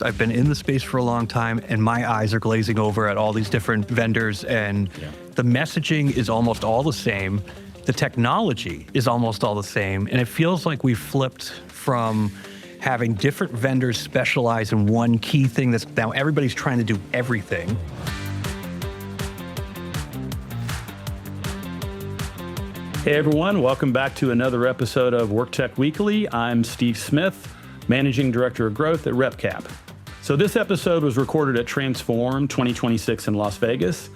I've been in the space for a long time, and my eyes are glazing over at all these different vendors, and the messaging is almost all the same. The technology is almost all the same, and it feels like we've flipped from having different vendors specialize in one key thing that's now everybody's trying to do everything. Hey everyone, welcome back to another episode of WorkTech Weekly. I'm Steve Smith, Managing Director of Growth at RepCap. So this episode was recorded at Transform 2026 in Las Vegas.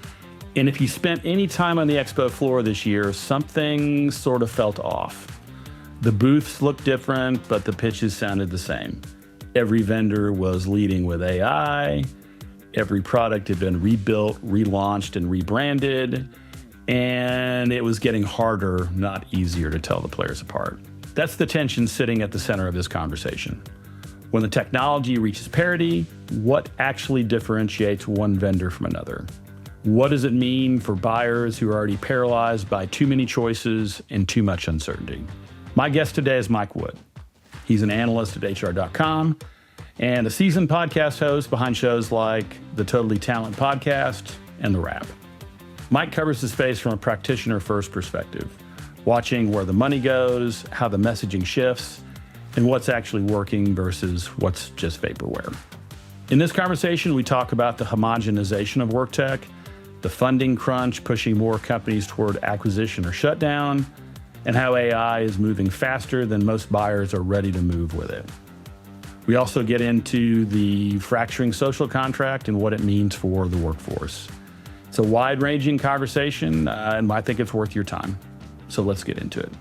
And if you spent any time on the expo floor this year, something sort of felt off. The booths looked different, but the pitches sounded the same. Every vendor was leading with AI. Every product had been rebuilt, relaunched, and rebranded. And it was getting harder, not easier, to tell the players apart. That's the tension sitting at the center of this conversation. When the technology reaches parity, what actually differentiates one vendor from another? What does it mean for buyers who are already paralyzed by too many choices and too much uncertainty? My guest today is Mike Wood. He's an analyst at HR.com and a seasoned podcast host behind shows like the Totally Talent Podcast and The Wrap. Mike covers the space from a practitioner-first perspective, watching where the money goes, how the messaging shifts, and what's actually working versus what's just vaporware. In this conversation, we talk about the homogenization of work tech, the funding crunch pushing more companies toward acquisition or shutdown, and how AI is moving faster than most buyers are ready to move with it. We also get into the fracturing social contract and what it means for the workforce. It's a wide-ranging conversation, and I think it's worth your time. So let's get into it.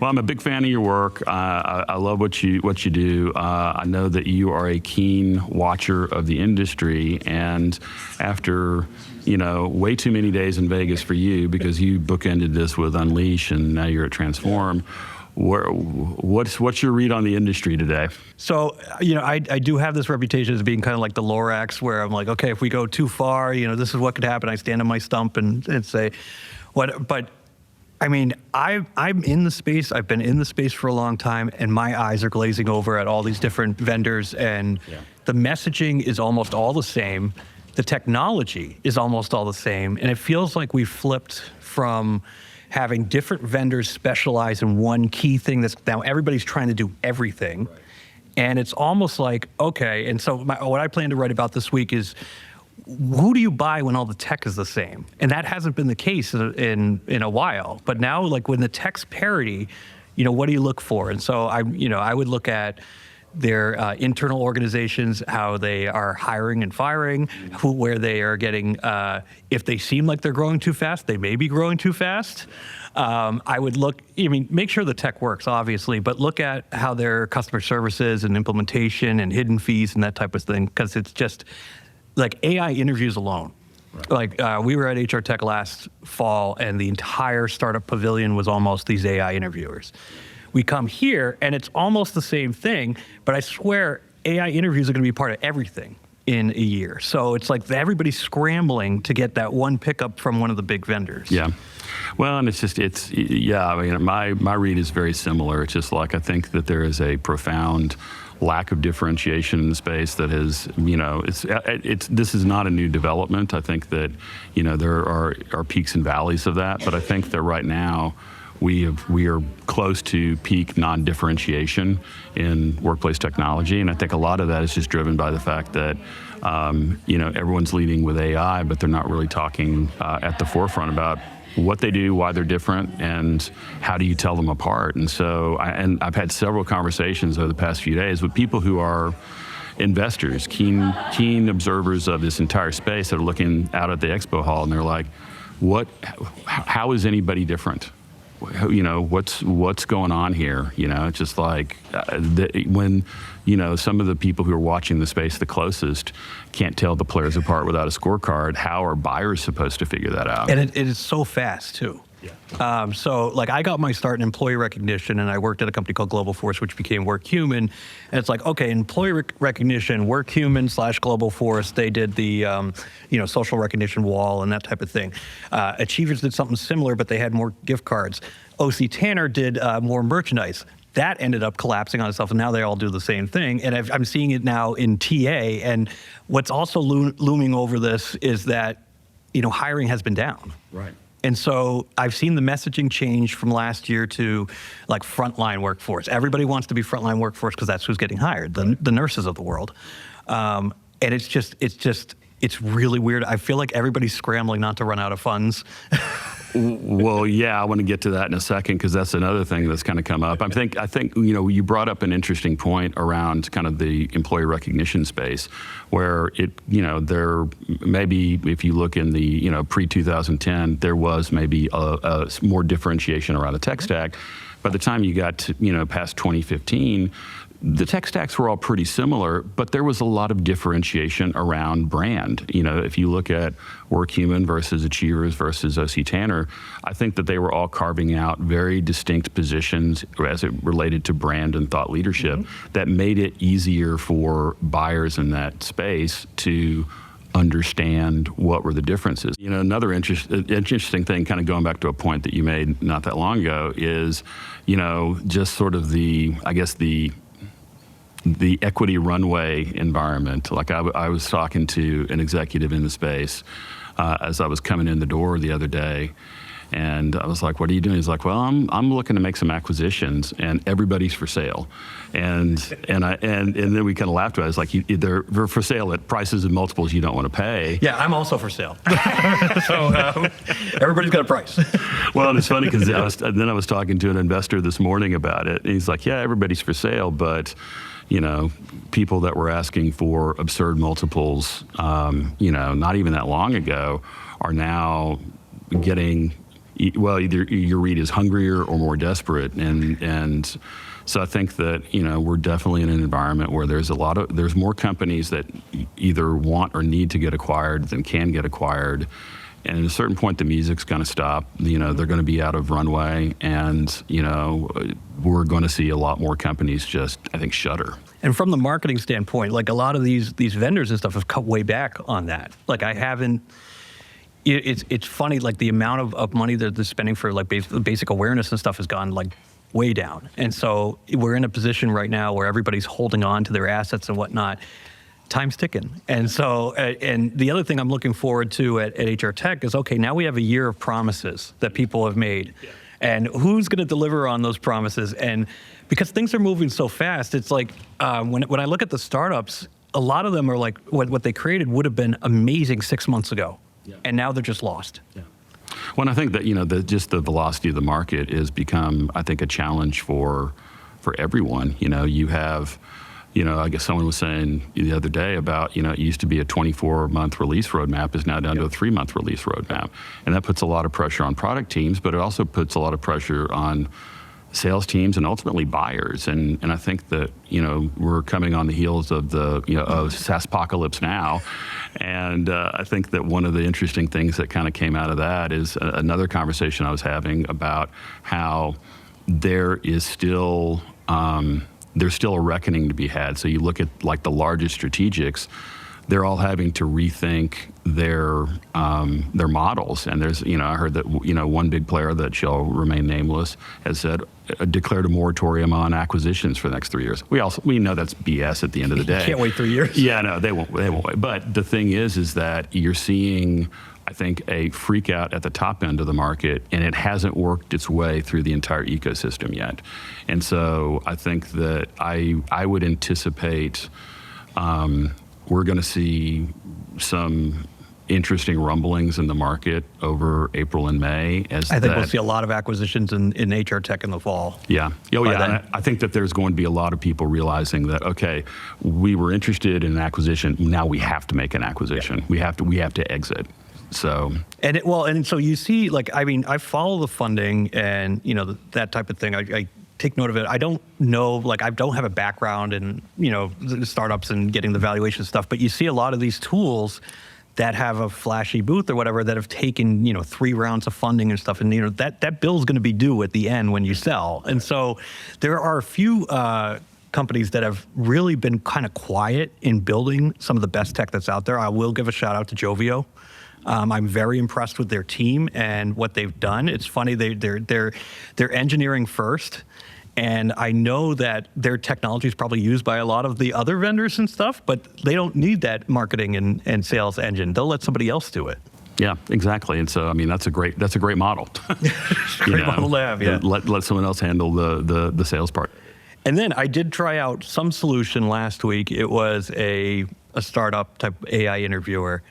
Well, I'm a big fan of your work. I love what you do. I know that you are a keen watcher of the industry, and after way too many days in Vegas for you, because you bookended this with Unleash, and now you're at Transform. What's your read on the industry today? So, I do have this reputation as being kind of like the Lorax, where I'm like, okay, if we go too far, this is what could happen. I stand on my stump and say, what? But I mean, I'm in the space. I've been in the space for a long time, and my eyes are glazing over at all these different vendors, and the messaging is almost all the same. The technology is almost all the same, and it feels like we've flipped from having different vendors specialize in one key thing that's now everybody's trying to do everything. Right. And it's almost like, okay, and so what I plan to write about this week is, who do you buy when all the tech is the same? And that hasn't been the case in a while. But now, like when the tech's parity, what do you look for? And so I would look at their internal organizations, how they are hiring and firing, where they are getting, if they seem like they're growing too fast, they may be growing too fast. I would look, make sure the tech works, obviously, but look at how their customer services and implementation and hidden fees and that type of thing, because it's just like AI interviews alone. Right. Like we were at HR Tech last fall, and the entire startup pavilion was almost these AI interviewers. We come here, and it's almost the same thing, but I swear AI interviews are going to be part of everything in a year. So it's like everybody's scrambling to get that one pickup from one of the big vendors. Yeah. Well, and my read is very similar. It's just like, I think that there is a profound lack of differentiation in the space that has, this is not a new development. I think that, there are peaks and valleys of that, but I think that right now, we are close to peak non-differentiation in workplace technology, and I think a lot of that is just driven by the fact that everyone's leading with AI, but they're not really talking at the forefront about what they do, why they're different, and how do you tell them apart. And so, I've had several conversations over the past few days with people who are investors, keen observers of this entire space that are looking out at the expo hall, and they're like, how is anybody different? What's going on here? It's just like when some of the people who are watching the space the closest can't tell the players apart without a scorecard. How are buyers supposed to figure that out? And it is so fast too. Yeah. So like I got my start in employee recognition, and I worked at a company called Global Force, which became WorkHuman. And it's like, okay, employee recognition, WorkHuman / Global Force, they did the social recognition wall and that type of thing. Achievers did something similar, but they had more gift cards. OC Tanner did more merchandise. that ended up collapsing on itself, and now they all do the same thing. And I'm seeing it now in TA. And what's also looming over this is that, hiring has been down. Right. And so I've seen the messaging change from last year to like frontline workforce. Everybody wants to be frontline workforce because that's who's getting hired, the nurses of the world. And it's really weird. I feel like everybody's scrambling not to run out of funds. Well, yeah, I want to get to that in a second because that's another thing that's kind of come up. I think you brought up an interesting point around kind of the employee recognition space, where there maybe if you look in the pre-2010, there was maybe a more differentiation around the tech stack. By the time you got to past 2015. The tech stacks were all pretty similar, but there was a lot of differentiation around brand. If you look at WorkHuman versus Achievers versus OC Tanner, I think that they were all carving out very distinct positions as it related to brand and thought leadership that made it easier for buyers in that space to understand what were the differences. Another interesting thing, kind of going back to a point that you made not that long ago, is, just sort of the equity runway environment. Like I was talking to an executive in the space as I was coming in the door the other day, and I was like, "What are you doing?" He's like, "Well, I'm looking to make some acquisitions, and everybody's for sale." And then we kind of laughed about it. It's like they're for sale at prices and multiples you don't want to pay. Yeah, I'm also for sale. So everybody's got a price. Well, and it's funny because I was talking to an investor this morning about it, and he's like, "Yeah, everybody's for sale, but." People that were asking for absurd multiples, not even that long ago, are now getting, well, either your read is hungrier or more desperate. And so I think that, we're definitely in an environment where there's more companies that either want or need to get acquired than can get acquired. And at a certain point, the music's going to stop. They're going to be out of runway, and we're going to see a lot more companies just, I think, shutter. And from the marketing standpoint, like a lot of these vendors and stuff have cut way back on that. Like I haven't. It's funny, like the amount of money that they're spending for like basic awareness and stuff has gone like way down. And so we're in a position right now where everybody's holding on to their assets and whatnot. Time's ticking. And so, and the other thing I'm looking forward to at HR Tech is, okay, now we have a year of promises that people have made. Yeah. And who's going to deliver on those promises? And because things are moving so fast, it's like, when I look at the startups, a lot of them are like, what they created would have been amazing 6 months ago. Yeah. And now they're just lost. Yeah. Well, and I think that, just the velocity of the market has become, I think, a challenge for everyone. You have, I guess someone was saying the other day about, it used to be a 24-month release roadmap is now down to a 3-month release roadmap. And that puts a lot of pressure on product teams, but it also puts a lot of pressure on sales teams and ultimately buyers. And I think that, we're coming on the heels of the, of SaaSpocalypse now. And I think that one of the interesting things that kind of came out of that is another conversation I was having about how there is still, there's still a reckoning to be had. So you look at like the largest strategics, they're all having to rethink their models. And there's, I heard that, one big player that shall remain nameless has said, declared a moratorium on acquisitions for the next 3 years. We know that's BS at the end of the day. Can't wait 3 years. Yeah, no, they won't wait. But the thing is that you're seeing, I think, a freak out at the top end of the market, and it hasn't worked its way through the entire ecosystem yet. And so I think that I would anticipate we're going to see some interesting rumblings in the market over April and May. I think we'll see a lot of acquisitions in HR Tech in the fall. Yeah. Oh, yeah. And I think that there's going to be a lot of people realizing that, okay, we were interested in an acquisition. Now we have to make an acquisition. Yeah. We have to exit. So and so you see, like, I mean, I follow the funding and that type of thing. I take note of it. I don't know, like, I don't have a background in the startups and getting the valuation stuff, but you see a lot of these tools that have a flashy booth or whatever that have taken 3 rounds of funding and stuff, and that bill's going to be due at the end when you sell. And so there are a few companies that have really been kind of quiet in building some of the best tech that's out there. I will give a shout out to Jovio. I'm very impressed with their team and what they've done. It's funny, they're engineering first, And I know that their technology is probably used by a lot of the other vendors and stuff, but they don't need that marketing and sales engine. They'll let somebody else do it. Yeah, exactly. And so, I mean, that's a great model. Great model to have, yeah. Let someone else handle the sales part. And then I did try out some solution last week. It was a startup type AI interviewer.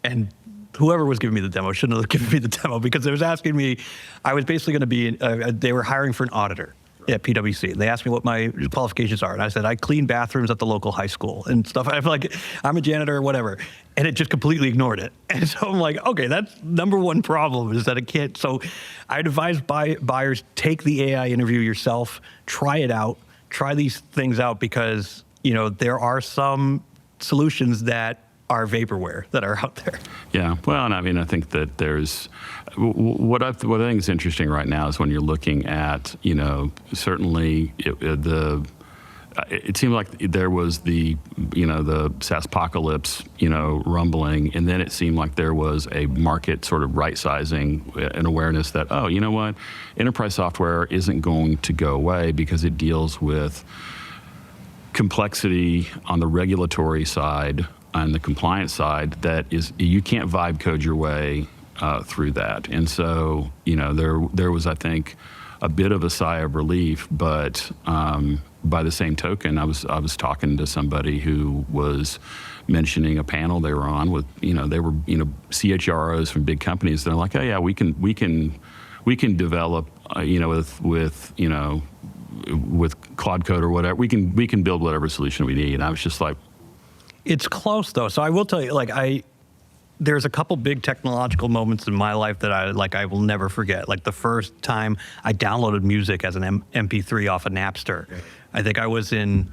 And whoever was giving me the demo shouldn't have given me the demo, because it was asking me, I was basically going to be, they were hiring for an auditor at PwC. They asked me what my qualifications are. And I said, I clean bathrooms at the local high school and stuff. I'm like, I'm a janitor or whatever. And it just completely ignored it. And so I'm like, okay, that's number one problem, is that it can't. So I'd advise buyers, take the AI interview yourself, try it out, try these things out, because, you know, there are some solutions that are vaporware that are out there. Yeah, well, and I mean, I think that there's, what I think is interesting right now is when you're looking at, you know, certainly it seemed like there was the SaaSpocalypse, you know, rumbling, and then it seemed like there was a market sort of right-sizing and awareness that, oh, you know what, enterprise software isn't going to go away because it deals with complexity on the regulatory side and the compliance side that is, you can't vibe code your way through that. And so, you know, there was, I think, a bit of a sigh of relief, but by the same token, I was talking to somebody who was mentioning a panel they were on with, you know, they were, you know, CHROs from big companies. They're like, oh yeah, we can develop, you know, with Claude Code or whatever, we can build whatever solution we need. And I was just like, it's close though. So I will tell you, like, there's a couple big technological moments in my life that I will never forget. Like the first time I downloaded music as an MP3 off of Napster. Okay. I think I was in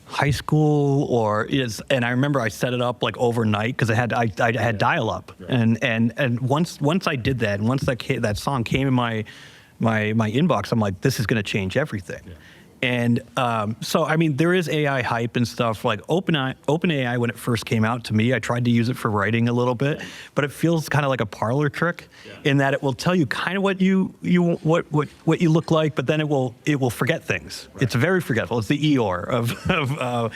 high school and I remember I set it up like overnight because I had dial-up. Yeah. And once I did that, and once that song came in my inbox, I'm like, this is going to change everything. Yeah. And so, I mean, there is AI hype and stuff. Like OpenAI, when it first came out to me, I tried to use it for writing a little bit, but it feels kind of like a parlor trick in that it will tell you kind of what you look like, but then it will forget things. Right. It's very forgetful. It's the Eeyore of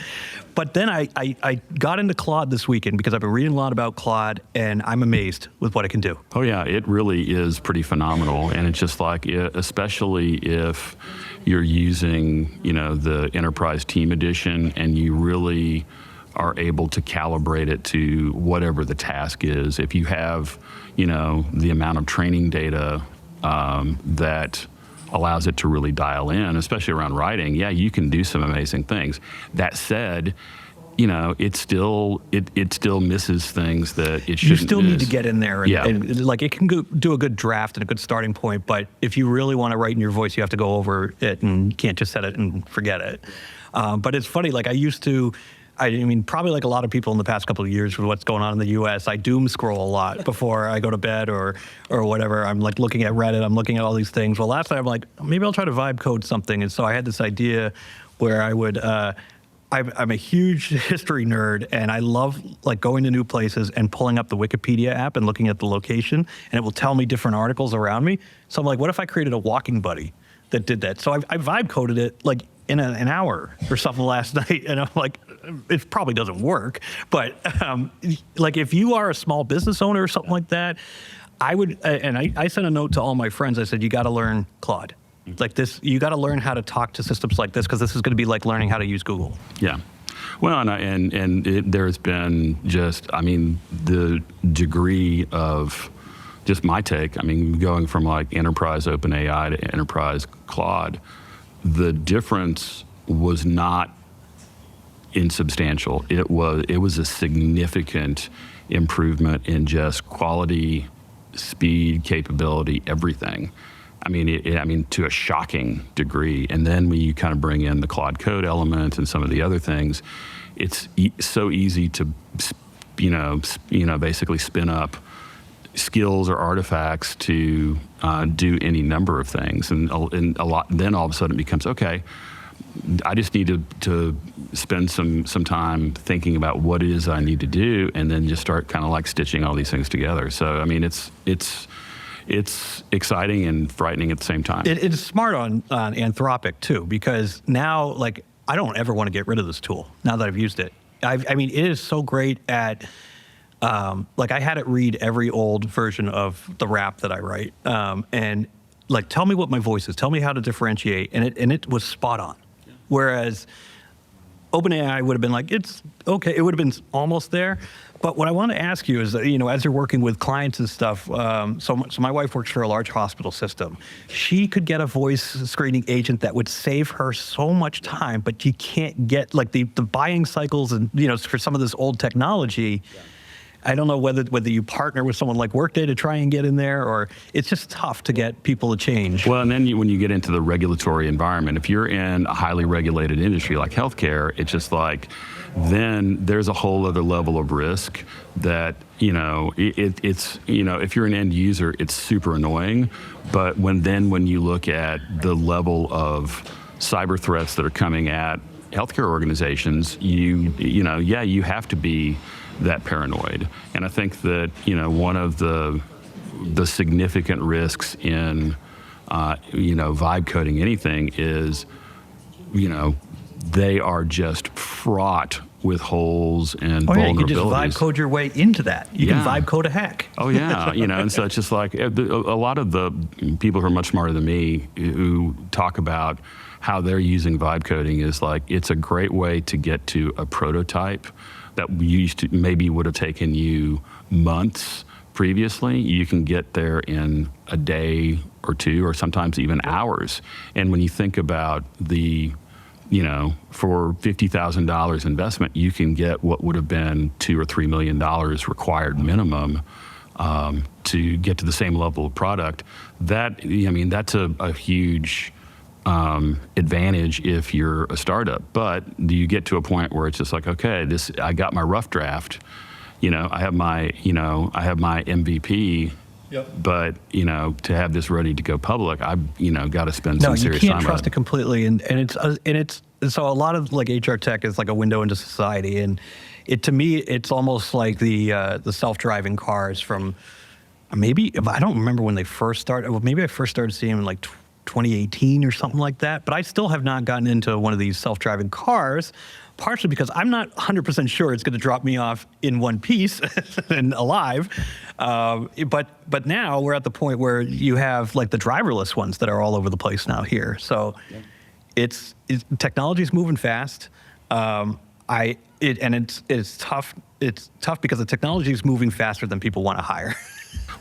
but then I got into Claude this weekend because I've been reading a lot about Claude, and I'm amazed with what it can do. Oh yeah, it really is pretty phenomenal, and it's just like, especially if you're using, you know, the Enterprise Team Edition, and you really are able to calibrate it to whatever the task is. If you have, you know, the amount of training data that allows it to really dial in, especially around writing, yeah, you can do some amazing things. That said, you know, it still misses things that it shouldn't. You still miss. Need to get in there, and like it can do a good draft and a good starting point. But if you really want to write in your voice, you have to go over it, and you can't just set it and forget it. But it's funny. Like I mean, probably like a lot of people in the past couple of years with what's going on in the U.S., I doom scroll a lot before I go to bed or whatever. I'm like looking at Reddit, I'm looking at all these things. Well, last night I'm like, maybe I'll try to vibe code something. And so I had this idea where I would, I'm a huge history nerd, and I love like going to new places and pulling up the Wikipedia app and looking at the location, and it will tell me different articles around me. So I'm like, what if I created a walking buddy that did that? So I vibe coded it like in an hour or something last night, and I'm like, it probably doesn't work, but like if you are a small business owner or something like that, I would, and I sent a note to all my friends. I said, you got to learn Claude. Like this, you got to learn how to talk to systems like this, because this is going to be like learning how to use Google. Yeah. Well, there's been just, I mean, the degree of just my take, I mean, going from like enterprise OpenAI to enterprise Claude, the difference was not insubstantial. It was a significant improvement in just quality, speed, capability, everything. I mean, to a shocking degree. And then when you kind of bring in the Claude Code element and some of the other things, it's so easy to, basically spin up skills or artifacts to do any number of things, and a lot. Then all of a sudden it becomes, okay, I just need to spend some time thinking about what it is I need to do, and then just start kind of like stitching all these things together. So I mean, it's it's exciting and frightening at the same time. It's smart on Anthropic too, because now, like, I don't ever want to get rid of this tool now that I've used it. I mean, it is so great at, like, I had it read every old version of the rap that I write, and like, tell me what my voice is, tell me how to differentiate, and it was spot on. Yeah. Whereas OpenAI would have been like, it's okay, it would have been almost there. But what I want to ask you is, you know, as you're working with clients and stuff, so my wife works for a large hospital system. She could get a voice screening agent that would save her so much time, but you can't get, like, the buying cycles and, you know, for some of this old technology. Yeah. I don't know whether you partner with someone like Workday to try and get in there, or it's just tough to get people to change. Well, and then when you get into the regulatory environment, if you're in a highly regulated industry like healthcare, it's just like, then there's a whole other level of risk that, you know, it's, you know, if you're an end user, it's super annoying. But when you look at the level of cyber threats that are coming at healthcare organizations, you know, yeah, you have to be that paranoid. And I think that, you know, one of the significant risks in, you know, vibe coding anything is, you know, they are just fraught with holes and vulnerabilities. Yeah, you can just vibe code your way into that. You can vibe code a hack. Oh yeah, you know, and so it's just like a lot of the people who are much smarter than me who talk about how they're using vibe coding is like, it's a great way to get to a prototype that maybe would have taken you months previously. You can get there in a day or two, or sometimes even hours. And when you think about the, you know, for $50,000 investment, you can get what would have been $2 or $3 million required minimum to get to the same level of product. That, I mean, that's a huge advantage if you're a startup. But you get to a point where it's just like, okay, I got my rough draft, you know, I have my MVP. Yep. But, you know, to have this ready to go public, I've, you know, got to spend some serious time on it. No, you can't trust it completely, and it's so a lot of, like, HR tech is like a window into society, and to me it's almost like the self-driving cars from maybe, I don't remember when they first started. Well, maybe I first started seeing them in like 2018 or something like that. But I still have not gotten into one of these self-driving cars, partially because I'm not 100% sure it's going to drop me off in one piece and alive. But now we're at the point where you have, like, the driverless ones that are all over the place now here. So it's technology's moving fast. It's tough. It's tough because the technology is moving faster than people want to hire.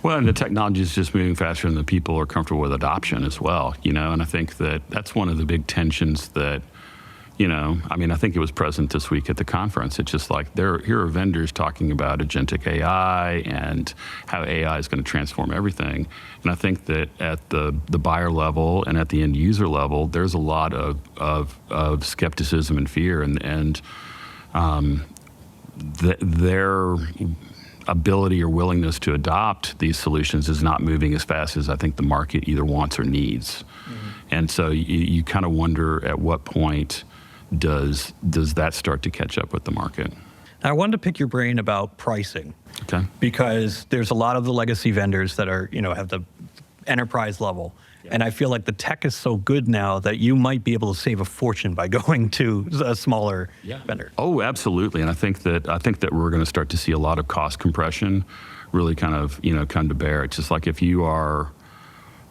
Well, and the technology is just moving faster than the people are comfortable with adoption as well, you know, and I think that's one of the big tensions that, you know, I mean, I think it was present this week at the conference. It's just like, here are vendors talking about agentic AI and how AI is going to transform everything. And I think that at the buyer level and at the end user level, there's a lot of skepticism and fear, and their ability or willingness to adopt these solutions is not moving as fast as I think the market either wants or needs. Mm-hmm. And so you kind of wonder, at what point does that start to catch up with the market? I wanted to pick your brain about pricing. Okay. Because there's a lot of the legacy vendors that are, you know, have the enterprise level. And I feel like the tech is so good now that you might be able to save a fortune by going to a smaller vendor. Oh, absolutely. And I think that we're going to start to see a lot of cost compression really kind of, you know, come to bear. It's just like, if you are,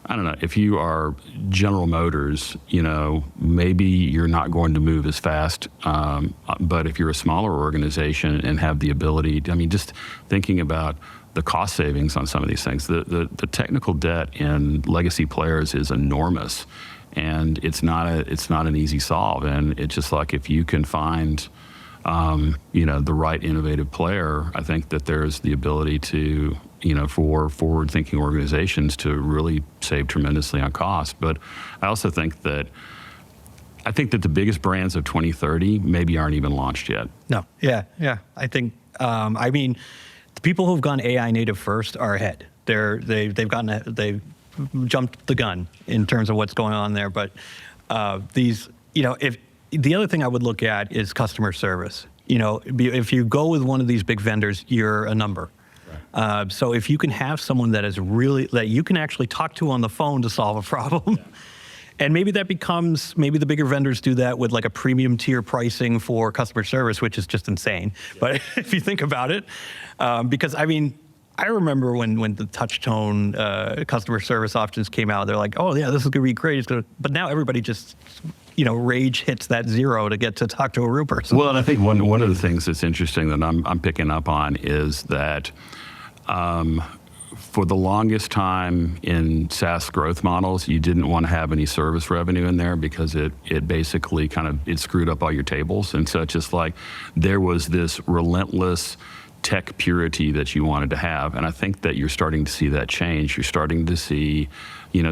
I don't know, if you are General Motors, you know, maybe you're not going to move as fast. But if you're a smaller organization and have the ability, I mean, just thinking about the cost savings on some of these things, the technical debt in legacy players is enormous, and it's not an easy solve. And it's just like, if you can find, you know, the right innovative player, I think that there's the ability to, you know, for forward-thinking organizations to really save tremendously on cost. But I also think that the biggest brands of 2030 maybe aren't even launched yet. No, yeah. I think, I mean, the people who've gone AI native first are ahead. They've jumped the gun in terms of what's going on there. But these, you know, if the other thing I would look at is customer service. You know, if you go with one of these big vendors, you're a number. So if you can have someone that you can actually talk to on the phone to solve a problem, and maybe the bigger vendors do that with like a premium tier pricing for customer service, which is just insane. Yeah. But if you think about it, because I mean, I remember when the touch tone customer service options came out, they're like, oh yeah, this is gonna be great. But now everybody just, rage hits that 0 to get to talk to a real person. Well, and I think one of the things that's interesting that I'm picking up on is that for the longest time in SaaS growth models, you didn't want to have any service revenue in there because it basically it screwed up all your tables. And so it's just like there was this relentless tech purity that you wanted to have. And I think that you're starting to see that change. You're starting to see,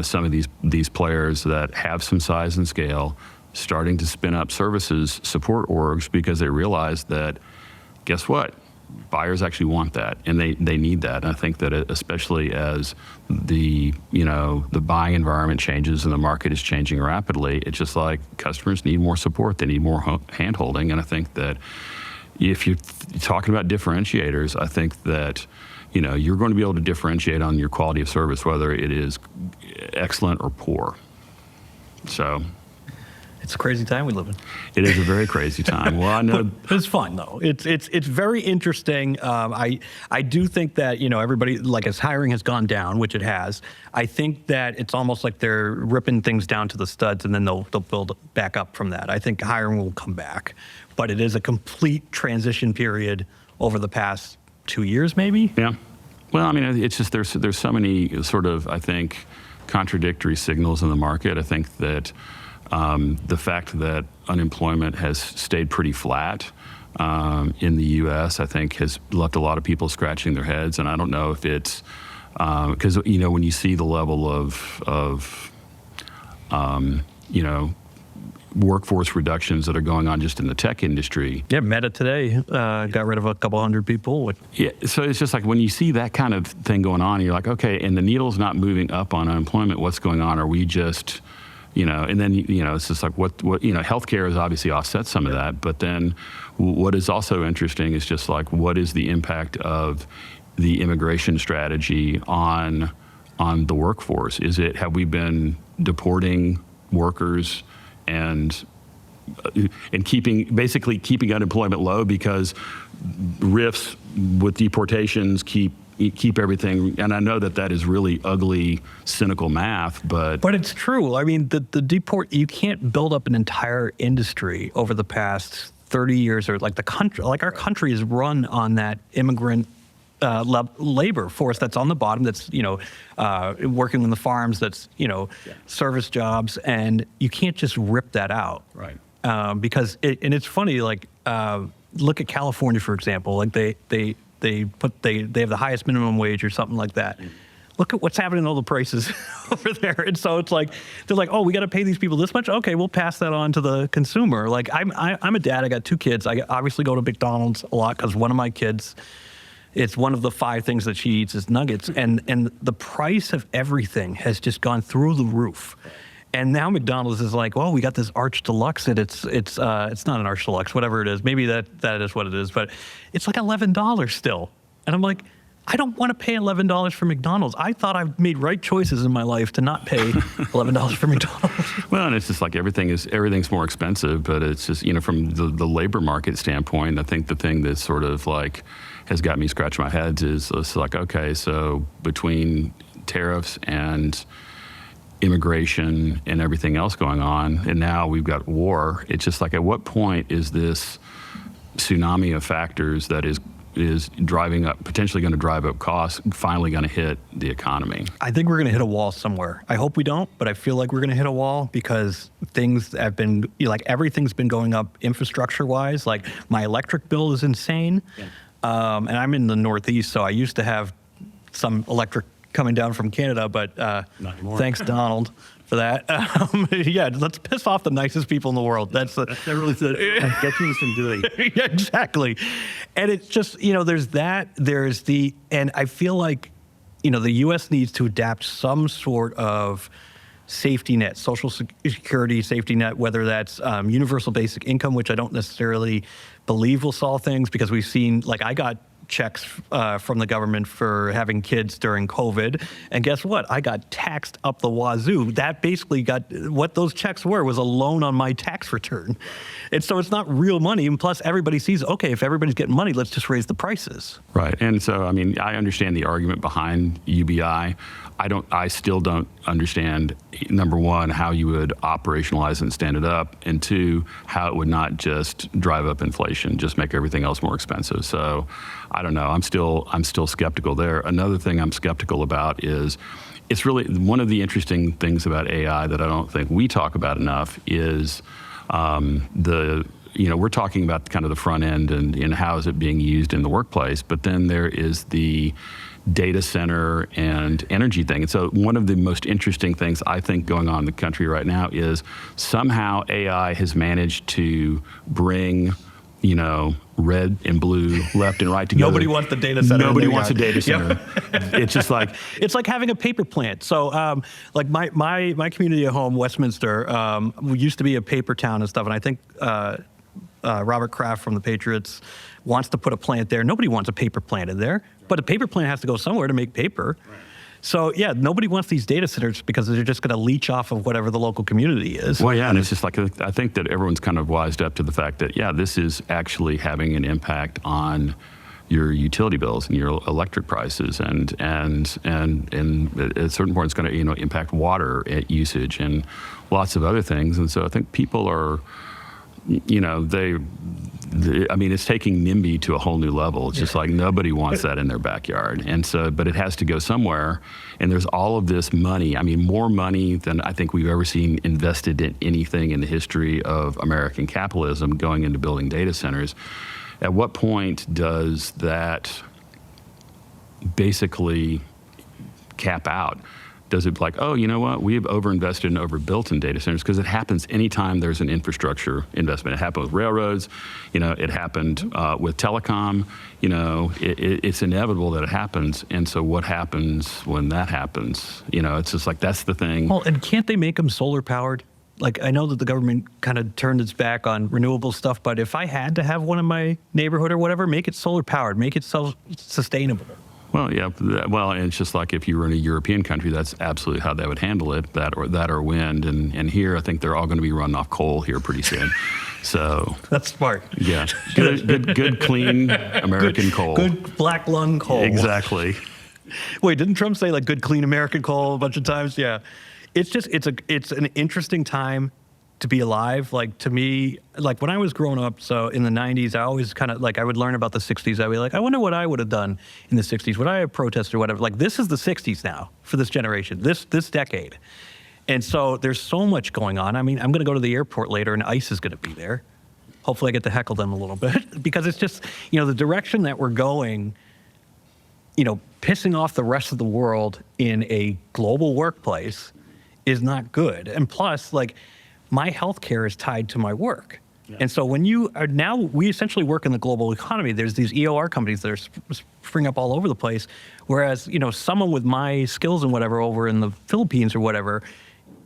some of these players that have some size and scale starting to spin up services support orgs because they realize that, guess what? Buyers actually want that, and they need that. And I think that especially as the buying environment changes and the market is changing rapidly, it's just like customers need more support. They need more hand-holding. And I think that if you're talking about differentiators, I think that you're going to be able to differentiate on your quality of service, whether it is excellent or poor. So it's a crazy time we live in. It is a very crazy time. Well, I know but it's fun though. It's very interesting. I do think that everybody, like, as hiring has gone down, which it has, I think that it's almost like they're ripping things down to the studs and then they'll build back up from that. I think hiring will come back, but it is a complete transition period over the past 2 years, maybe. Yeah. Well, I mean, it's just there's so many sort of, I think, contradictory signals in the market. I think that the fact that unemployment has stayed pretty flat in the U.S., I think, has left a lot of people scratching their heads. And I don't know if it's because when you see the level of workforce reductions that are going on just in the tech industry. Yeah, Meta today got rid of a couple hundred people. Yeah, so it's just like when you see that kind of thing going on, you're like, okay, and the needle's not moving up on unemployment. What's going on? Are we just and then, it's just like what healthcare has obviously offset some of that. But then what is also interesting is just like, what is the impact of the immigration strategy on the workforce? Have we been deporting workers and basically keeping unemployment low because rifts with deportations keep everything, and I know that is really ugly, cynical math, but it's true. I mean, you can't build up an entire industry over the past 30 years, or like our country is run on that immigrant labor force that's on the bottom, that's working on the farms, that's service jobs, and you can't just rip that out, right? Because it's funny, like look at California, for example. Like they have the highest minimum wage or something like that. Look at what's happening to all the prices over there. And so it's like, they're like, oh, we got to pay these people this much? Okay, we'll pass that on to the consumer. Like, I'm a dad, I got 2 kids. I obviously go to McDonald's a lot because one of my kids, it's one of the 5 things that she eats is nuggets. And the price of everything has just gone through the roof. And now McDonald's is like, well, we got this Arch Deluxe, and it's not an Arch Deluxe, whatever it is. Maybe that is what it is, but it's like $11 still. And I'm like, I don't want to pay $11 for McDonald's. I thought I've made right choices in my life to not pay $11 for McDonald's. Well, and it's just like everything's more expensive, but it's just, from the labor market standpoint, I think the thing that sort of like has got me scratching my head is it's like, okay, so between tariffs and immigration and everything else going on, and now we've got war, it's just like, at what point is this tsunami of factors that is potentially going to drive up costs, finally going to hit the economy? I think we're going to hit a wall somewhere. I hope we don't, but I feel like we're going to hit a wall because things have been, everything's been going up infrastructure-wise. Like, my electric bill is insane. Yeah. And I'm in the Northeast, so I used to have some electric coming down from Canada, but thanks, Donald, for that. Yeah, let's piss off the nicest people in the world. That's really get you some doing. Yeah, exactly. And it's just, and I feel like, the U.S. needs to adapt some sort of safety net, social security safety net, whether that's universal basic income, which I don't necessarily believe will solve things, because we've seen, like, I got checks from the government for having kids during COVID. And guess what? I got taxed up the wazoo. That basically what those checks were was a loan on my tax return. And so it's not real money. And plus, everybody sees, okay, if everybody's getting money, let's just raise the prices. Right. And so, I mean, I understand the argument behind UBI. I still don't understand, number one, how you would operationalize and stand it up, and two, how it would not just drive up inflation, just make everything else more expensive. So I don't know. I'm still skeptical there. Another thing I'm skeptical about is it's really one of the interesting things about AI that I don't think we talk about enough is we're talking about kind of the front end and how is it being used in the workplace, but then there is the data center and energy thing. And so one of the most interesting things I think going on in the country right now is somehow AI has managed to bring, red and blue left and right together. Nobody wants the data center. Nobody wants a data center. Yep. It's just like... It's like having a paper plant. So like my community at home, Westminster, used to be a paper town and stuff. And I think Robert Kraft from the Patriots wants to put a plant there. Nobody wants a paper plant in there, but a paper plant has to go somewhere to make paper. Right. So yeah, nobody wants these data centers because they're just going to leech off of whatever the local community is. Well, yeah, and it's just like, I think that everyone's kind of wised up to the fact that, yeah, this is actually having an impact on your utility bills and your electric prices, and at a certain point it's going to impact water usage and lots of other things. And so I think people are, it's taking NIMBY to a whole new level. It's just like nobody wants that in their backyard. And so, but it has to go somewhere. And there's all of this money. I mean, more money than I think we've ever seen invested in anything in the history of American capitalism going into building data centers. At what point does that basically cap out? Does it like, oh, you know what, we have overinvested and overbuilt in data centers? Because it happens anytime there's an infrastructure investment. It happened with railroads, it happened with telecom, it's inevitable that it happens. And so what happens when that happens? It's just like, that's the thing. Well, and can't they make them solar powered? Like, I know that the government kind of turned its back on renewable stuff, but if I had to have one in my neighborhood or whatever, make it solar powered, make it self-sustainable. Well, yeah. Well, and it's just like if you were in a European country, that's absolutely how they would handle it. That or wind, and here I think they're all going to be running off coal here pretty soon. So that's smart. Yeah, good, clean American coal. Good black lung coal. Exactly. Wait, didn't Trump say like good, clean American coal a bunch of times? Yeah, it's an interesting time to be alive. Like, to me, like when I was growing up, so in the 90s, I always kind of like, I would learn about the 60s. I'd be like, I wonder what I would have done in the 60s. Would I have protested or whatever? Like, this is the 60s now for this generation, this decade. And so there's so much going on. I mean, I'm going to go to the airport later and ICE is going to be there. Hopefully I get to heckle them a little bit because it's just, the direction that we're going, pissing off the rest of the world in a global workplace is not good. And plus, like, my healthcare is tied to my work. Yeah. And so when we essentially work in the global economy. There's these EOR companies that are spring up all over the place. Whereas, someone with my skills and whatever over in the Philippines or whatever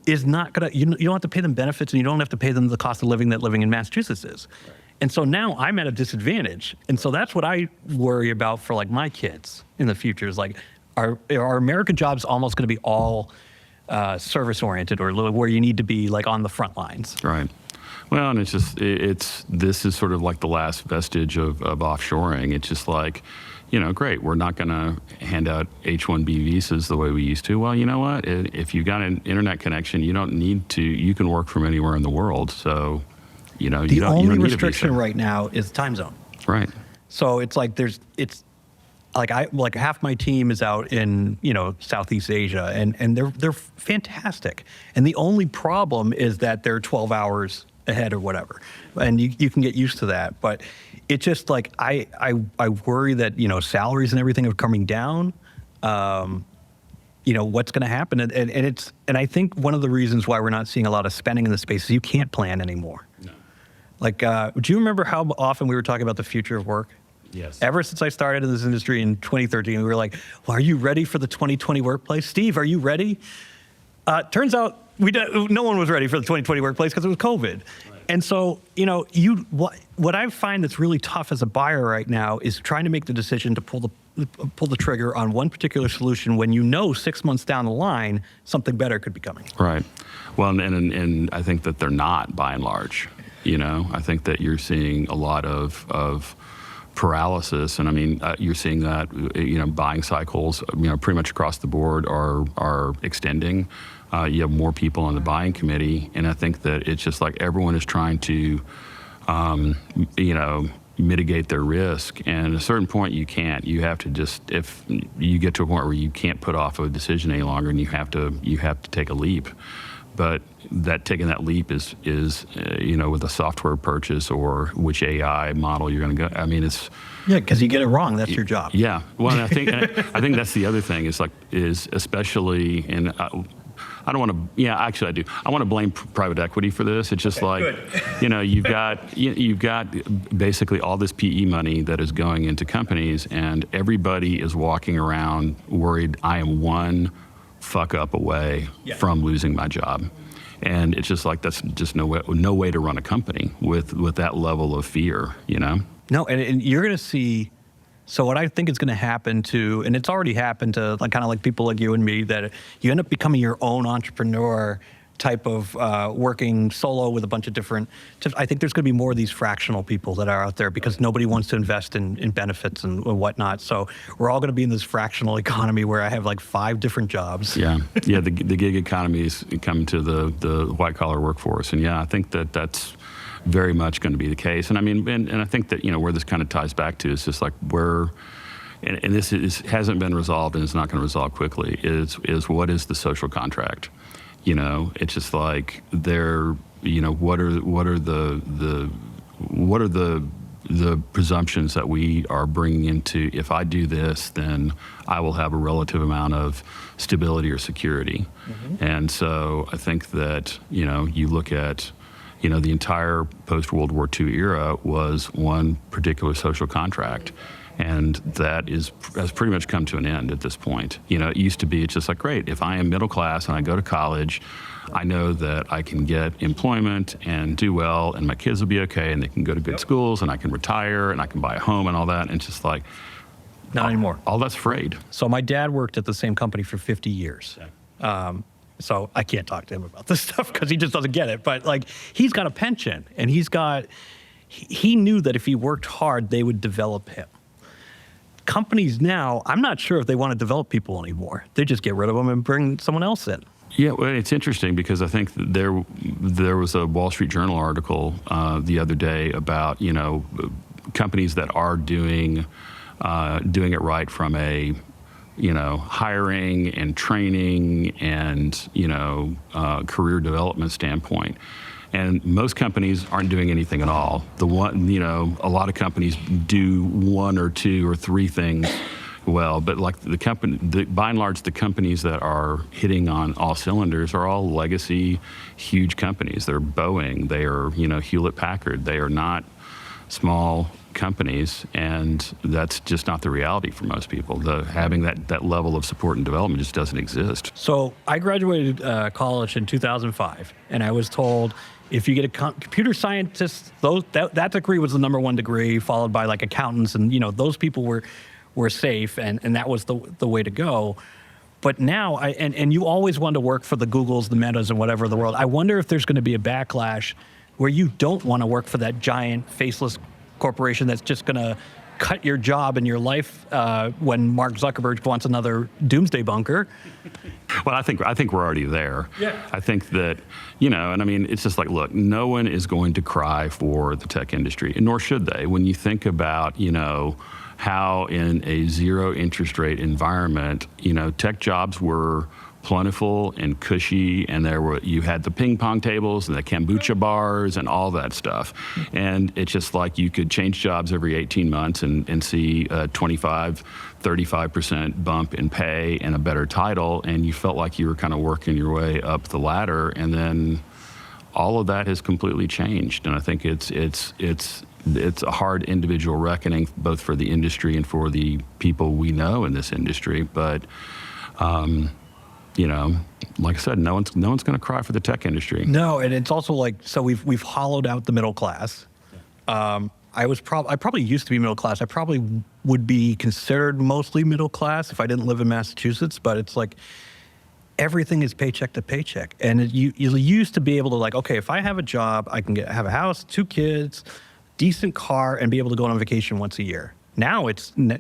is not gonna, you don't have to pay them benefits and you don't have to pay them the cost of living that living in Massachusetts is. Right. And so now I'm at a disadvantage. And so that's what I worry about for like my kids in the future is like, are American jobs almost gonna be all service oriented or where you need to be like on the front lines? Right. Well, and this is sort of like the last vestige of offshoring. It's just like, great, we're not going to hand out H-1B visas the way we used to. Well, you know what? If you've got an internet connection, you don't need to, you can work from anywhere in the world. So, the only restriction right now is time zone. Right. So it's like half my team is out in, Southeast Asia and they're fantastic. And the only problem is that they're 12 hours ahead or whatever. And you can get used to that. But it's just like, I worry that, salaries and everything are coming down. What's going to happen. And I think one of the reasons why we're not seeing a lot of spending in the space is you can't plan anymore. No. Like, do you remember how often we were talking about the future of work? Yes. Ever since I started in this industry in 2013, we were like, well, are you ready for the 2020 workplace? Steve, are you ready? Turns out no one was ready for the 2020 workplace because it was COVID. Right. And so, what I find that's really tough as a buyer right now is trying to make the decision to pull the trigger on one particular solution when 6 months down the line, something better could be coming. Right. Well, and I think that they're not, by and large. I think that you're seeing a lot of paralysis, and I mean, you're seeing that, buying cycles, pretty much across the board are extending. You have more people on the buying committee, and I think that it's just like everyone is trying to, mitigate their risk. And at a certain point, you can't. You have to just, if you get to a point where you can't put off a decision any longer, and you have to take a leap. But taking that leap is with a software purchase or which AI model you're going to go. I mean, it's because you get it wrong. That's your job. Yeah. Well, and I think that's the other thing is especially in. I don't want to. Yeah, actually, I do. I want to blame private equity for this. It's just you've got basically all this PE money that is going into companies, and everybody is walking around worried. I am one fuck up away from losing my job, and it's just like that's just no way to run a company with that level of fear. No, and you're going to see. So what I think is going to happen and it's already happened to kind of like people like you and me, that you end up becoming your own entrepreneur type of working solo with a bunch of different. I think there's going to be more of these fractional people that are out there because nobody wants to invest in benefits and whatnot. So we're all going to be in this fractional economy where I have 5 different jobs. Yeah. The gig economy is coming to the white collar workforce, and I think that's very much going to be the case. And I mean, and I think that where this kind of ties back to is just like where, and this hasn't been resolved and it's not going to resolve quickly. Is what is the social contract? It's just like what are the presumptions that we are bringing into, if I do this, then I will have a relative amount of stability or security. Mm-hmm. And so I think that, you look at, the entire post-World War II era was one particular social contract. And that has pretty much come to an end at this point. It used to be, it's just like, great, if I am middle class and I go to college, I know that I can get employment and do well, and my kids will be okay, and they can go to good schools, and I can retire, and I can buy a home and all that. And it's just like, not anymore. All that's frayed. So my dad worked at the same company for 50 years. So I can't talk to him about this stuff because he just doesn't get it. But he's got a pension, and he knew that if he worked hard, they would develop him. Companies now, I'm not sure if they want to develop people anymore. They just get rid of them and bring someone else in. Yeah, well, it's interesting because I think there was a Wall Street Journal article the other day about companies that are doing it right from a hiring and training and career development standpoint. And most companies aren't doing anything at all. A lot of companies do 1 or 2 or 3 things well, but by and large, the companies that are hitting on all cylinders are all legacy, huge companies. They're Boeing, they are Hewlett Packard. They are not small companies, and that's just not the reality for most people. Having that level of support and development just doesn't exist. So I graduated college in 2005, and I was told if you get a computer scientist, that degree was the number 1 degree, followed by accountants, and those people were safe, and that was the way to go. But now, and you always want to work for the Googles, the Metas, and whatever the world. I wonder if there's going to be a backlash where you don't want to work for that giant faceless corporation that's just going to cut your job and your life when Mark Zuckerberg wants another doomsday bunker. Well, I think we're already there. Yeah. I think that, and I mean, it's just like, look, no one is going to cry for the tech industry, and nor should they. When you think about, how in a 0 interest rate environment, tech jobs were plentiful and cushy, and you had the ping pong tables and the kombucha bars and all that stuff. And it's just like you could change jobs every 18 months and see a 35% bump in pay and a better title, and you felt like you were kind of working your way up the ladder. And then all of that has completely changed. And I think it's a hard individual reckoning, both for the industry and for the people we know in this industry. But like I said, no one's going to cry for the tech industry. No, and it's also like, so we've hollowed out the middle class. I probably used to be middle class. I probably would be considered mostly middle class if I didn't live in Massachusetts, but it's like everything is paycheck to paycheck. And you used to be able to like, okay, if I have a job, I can have a house, 2 kids, decent car, and be able to go on vacation once a year. Now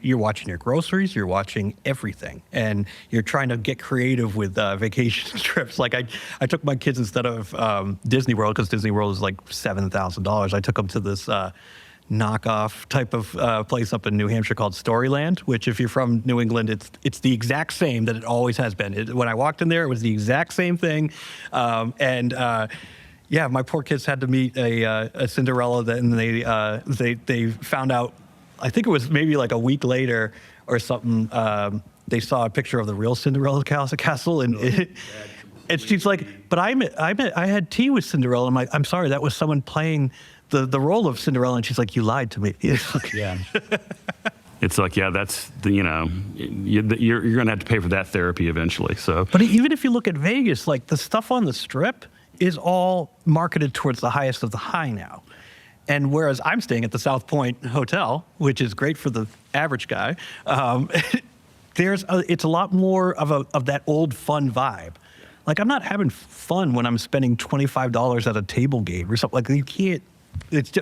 you're watching your groceries, you're watching everything, and you're trying to get creative with vacation trips. Like I took my kids instead of Disney World, because Disney World is like $7,000. I took them to this knockoff type of place up in New Hampshire called Storyland, which if you're from New England, it's the exact same that it always has been. When I walked in there, it was the exact same thing, yeah, my poor kids had to meet a Cinderella, and they found out. I think it was maybe like a week later or something. They saw a picture of the real Cinderella castle, and she's like, "But I had tea with Cinderella." I'm like, "I'm sorry, that was someone playing the role of Cinderella." And she's like, "You lied to me." Yeah. It's like, yeah, that's you're going to have to pay for that therapy eventually. So, but even if you look at Vegas, like the stuff on the Strip is all marketed towards the highest of the high now. And whereas I'm staying at the South Point Hotel, which is great for the average guy, it's a lot more of that old fun vibe. Like I'm not having fun when I'm spending $25 at a table game or something. Like you can't.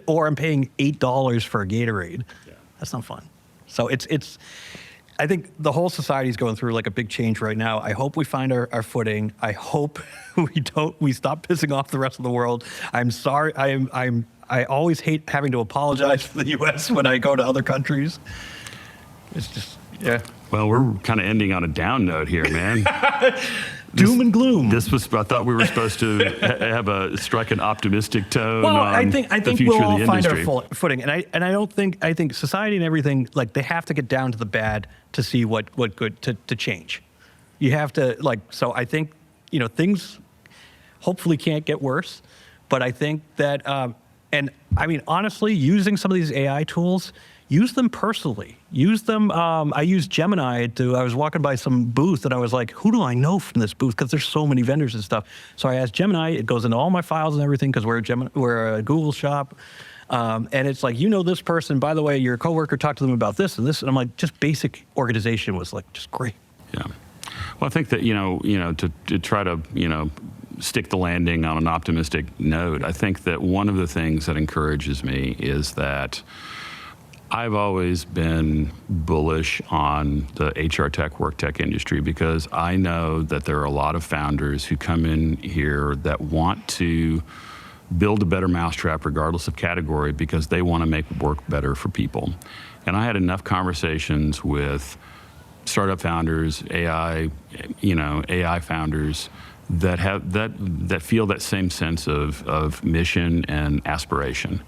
Or I'm paying $8 for a Gatorade. Yeah. That's not fun. So it's. I think the whole society is going through like a big change right now. I hope we find our footing. I hope we stop pissing off the rest of the world. I'm sorry. I always hate having to apologize to the U.S. when I go to other countries. It's just, yeah. Well, we're kind of ending on a down note here, man. Doom and gloom. I thought we were supposed to strike an optimistic tone. Well, on I think the we'll future all of the find industry. our footing, and I think society and everything, like they have to get down to the bad to see what good to change. You have to so I think things hopefully can't get worse, but I think that and I mean honestly, using some of these AI tools. Use them personally. Use them. I used Gemini I was walking by some booth and I was like, who do I know from this booth? Because there's so many vendors and stuff. So I asked Gemini. It goes into all my files and everything because we're a Google shop. And it's like, this person, by the way, your coworker talked to them about this and this. And I'm like, just basic organization was like, just great. Yeah. Well, I think that, to try to, stick the landing on an optimistic note, I think that one of the things that encourages me is that I've always been bullish on the HR tech, work tech industry because I know that there are a lot of founders who come in here that want to build a better mousetrap regardless of category because they want to make work better for people. And I had enough conversations with startup founders, AI founders that have that feel that same sense of mission and aspiration.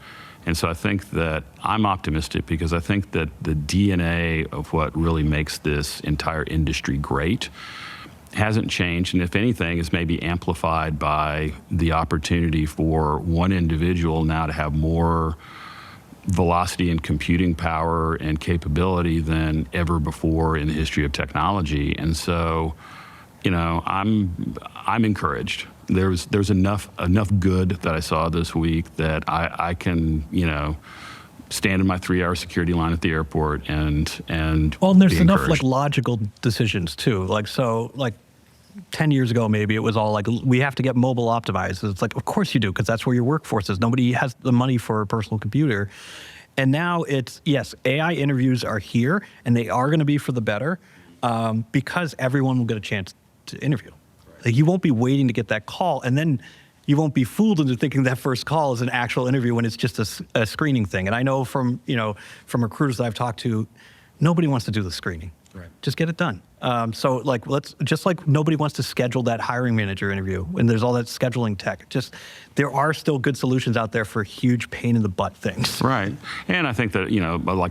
And so I think that I'm optimistic because I think that the DNA of what really makes this entire industry great hasn't changed. And if anything, is maybe amplified by the opportunity for one individual now to have more velocity and computing power and capability than ever before in the history of technology. And so, I'm encouraged. There's enough good that I saw this week that I can stand in my 3-hour security line at the airport and there's enough encouraged. logical decisions too. 10 years ago maybe it was all like we have to get mobile optimized. It's like of course you do because that's where your workforce is. Nobody has the money for a personal computer. And now it's yes, AI interviews are here and they are going to be for the better because everyone will get a chance to interview. Like you won't be waiting to get that call, and then you won't be fooled into thinking that first call is an actual interview when it's just a screening thing. And I know from recruiters that I've talked to, nobody wants to do the screening. Right. Just get it done. So let's just like nobody wants to schedule that hiring manager interview when there's all that scheduling tech. Just there are still good solutions out there for huge pain in the butt things. Right. And I think that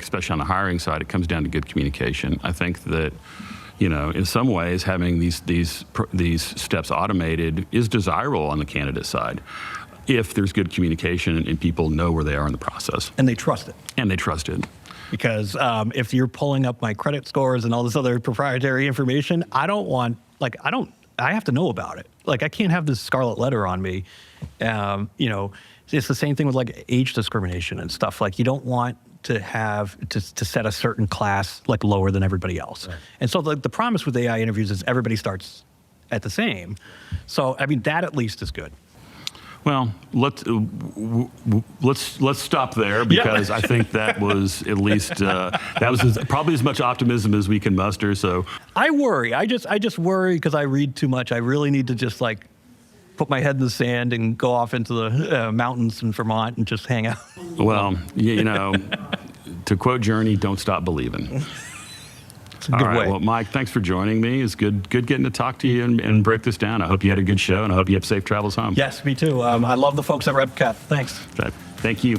especially on the hiring side, it comes down to good communication. I think that. In some ways, having these steps automated is desirable on the candidate side if there's good communication and people know where they are in the process. And they trust it. Because if you're pulling up my credit scores and all this other proprietary information, I don't I have to know about it. Like, I can't have this scarlet letter on me. You know, it's the same thing with like age discrimination and stuff. Like, you don't want to have to set a certain class like lower than everybody else. Right. And so the promise with AI interviews is everybody starts at the same. So, I mean, that at least is good. Well, let's stop there, because I think that was at least that was probably as much optimism as we can muster. So I worry. I just worry because I read too much. I really need to just like put my head in the sand and go off into the mountains in Vermont and just hang out. Well, you know, to quote Journey, "Don't stop believing." It's a good way. Well, Mike, thanks for joining me. It's good getting to talk to you and break this down. I hope you had a good show, and I hope you have safe travels home. Yes, me too. I love the folks at RepCap. Thanks. Thank you.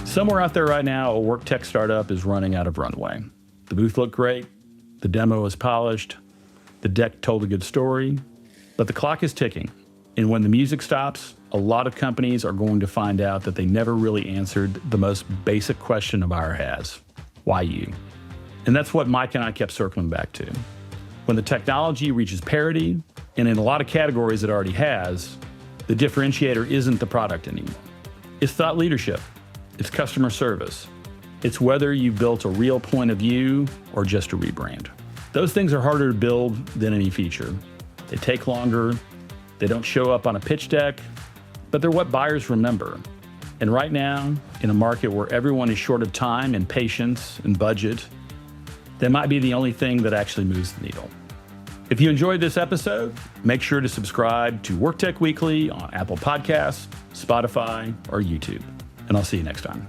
Somewhere out there right now, a work tech startup is running out of runway. The booth looked great. The demo was polished. The deck told a good story. But the clock is ticking. And when the music stops, a lot of companies are going to find out that they never really answered the most basic question a buyer has: why you? And that's what Mike and I kept circling back to. When the technology reaches parity, and in a lot of categories it already has, the differentiator isn't the product anymore. It's thought leadership. It's customer service. It's whether you built a real point of view or just a rebrand. Those things are harder to build than any feature. They take longer. They don't show up on a pitch deck, but they're what buyers remember. And right now, in a market where everyone is short of time and patience and budget, that might be the only thing that actually moves the needle. If you enjoyed this episode, make sure to subscribe to WorkTech Weekly on Apple Podcasts, Spotify, or YouTube. And I'll see you next time.